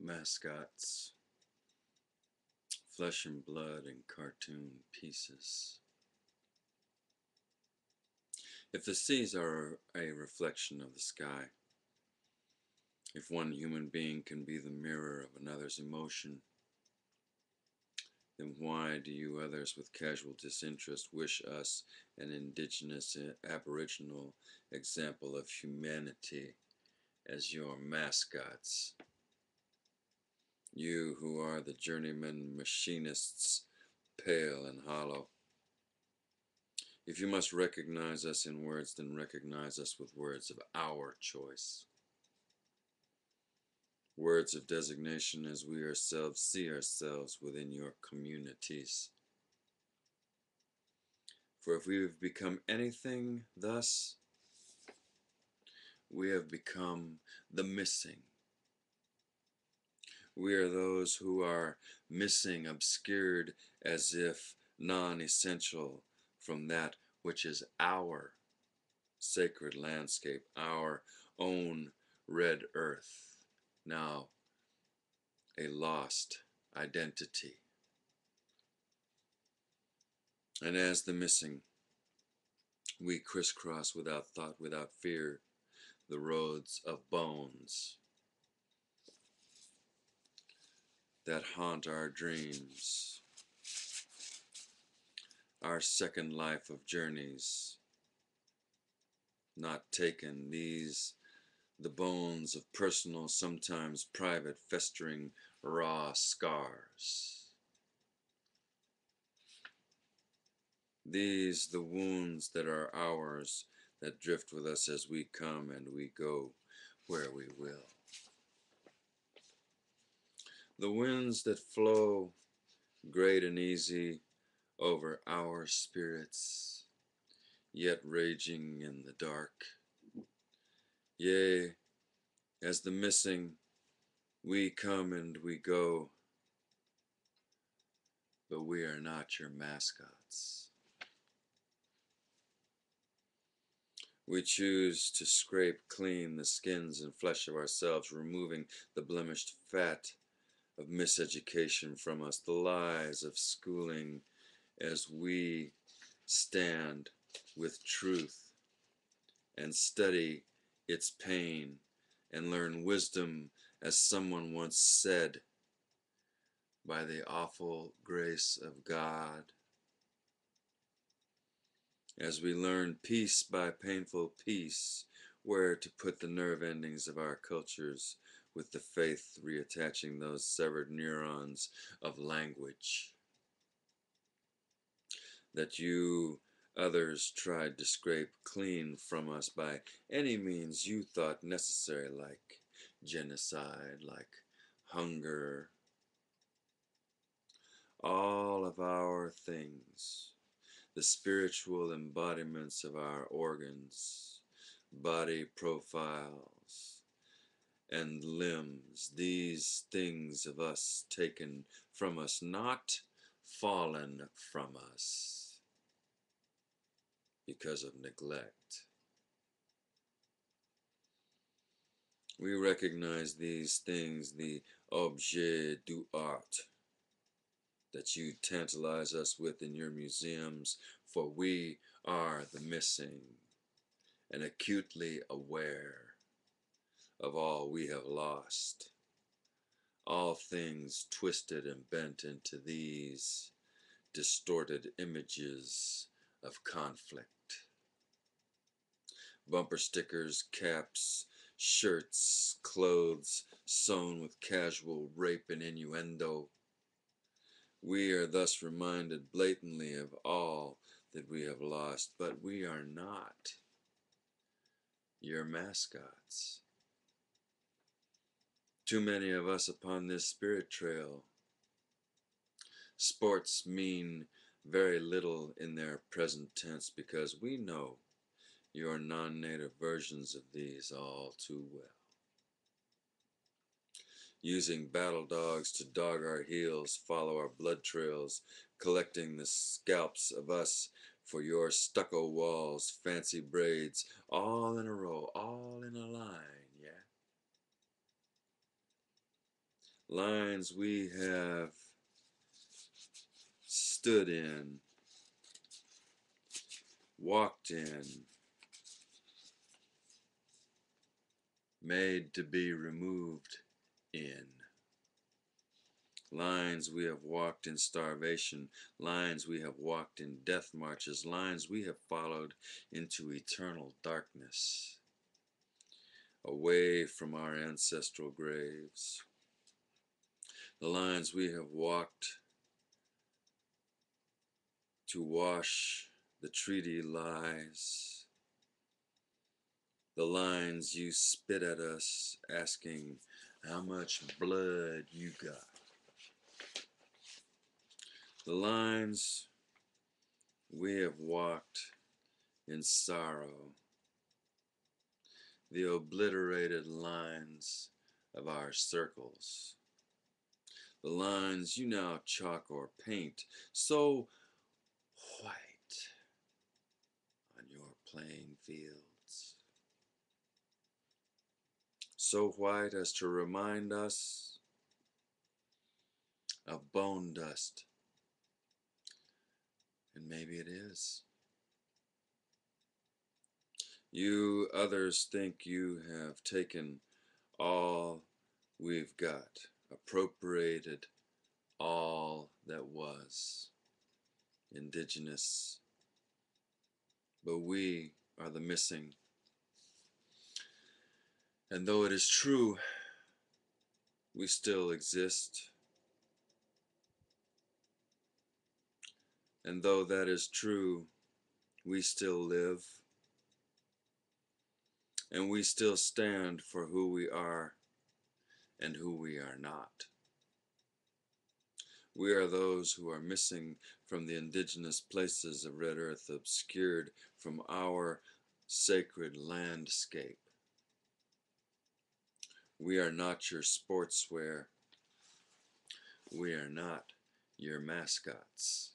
Mascots, flesh and blood in cartoon pieces. If the seas are a reflection of the sky, if one human being can be the mirror of another's emotion, then why do you others with casual disinterest wish us an indigenous aboriginal example of humanity as your mascots? You who are the journeyman machinists, pale and hollow. If you must recognize us in words, then recognize us with words of our choice. Words of designation as we ourselves see ourselves within your communities. For if we have become anything thus, we have become the missing. We are those who are missing, obscured as if non-essential from that which is our sacred landscape, our own red earth, now a lost identity. And as the missing, we crisscross without thought, without fear, the roads of bones that haunt our dreams, our second life of journeys not taken, these the bones of personal, sometimes private, festering, raw scars. These the wounds that are ours, that drift with us as we come and we go where we will. The winds that flow great and easy over our spirits, yet raging in the dark. Yea, as the missing, we come and we go, but we are not your mascots. We choose to scrape clean the skins and flesh of ourselves, removing the blemished fat of miseducation from us, the lies of schooling, as we stand with truth and study its pain and learn wisdom, as someone once said, by the awful grace of God. As we learn piece by painful piece where to put the nerve endings of our cultures, with the faith reattaching those severed neurons of language that you others tried to scrape clean from us by any means you thought necessary, like genocide, like hunger. All of our things, the spiritual embodiments of our organs, body profiles, and limbs, these things of us taken from us, not fallen from us because of neglect. We recognize these things, the objet du art, that you tantalize us with in your museums, for we are the missing and acutely aware of all we have lost, all things twisted and bent into these distorted images of conflict. Bumper stickers, caps, shirts, clothes sewn with casual rape and innuendo. We are thus reminded blatantly of all that we have lost, but we are not your mascots. Too many of us upon this spirit trail. Sports mean very little in their present tense because we know your non-native versions of these all too well. Using battle dogs to dog our heels, follow our blood trails, collecting the scalps of us for your stucco walls, fancy braids, all in a row, all in a line, yeah? lines we have stood in, walked in, made to be removed in. Lines we have walked in starvation, lines we have walked in death marches, lines we have followed into eternal darkness, away from our ancestral graves. The lines we have walked to wash the treaty lies. The lines you spit at us asking how much blood you got. The lines we have walked in sorrow. The obliterated lines of our circles. The lines you now chalk or paint so white on your playing fields. So white as to remind us of bone dust. And maybe it is. You others think you have taken all we've got, appropriated all that was indigenous. But we are the missing. And though it is true, we still exist. And though that is true, we still live. And we still stand for who we are and who we are not. We are those who are missing from the indigenous places of Red Earth, obscured from our sacred landscape. We are not your sportswear. We are not your mascots.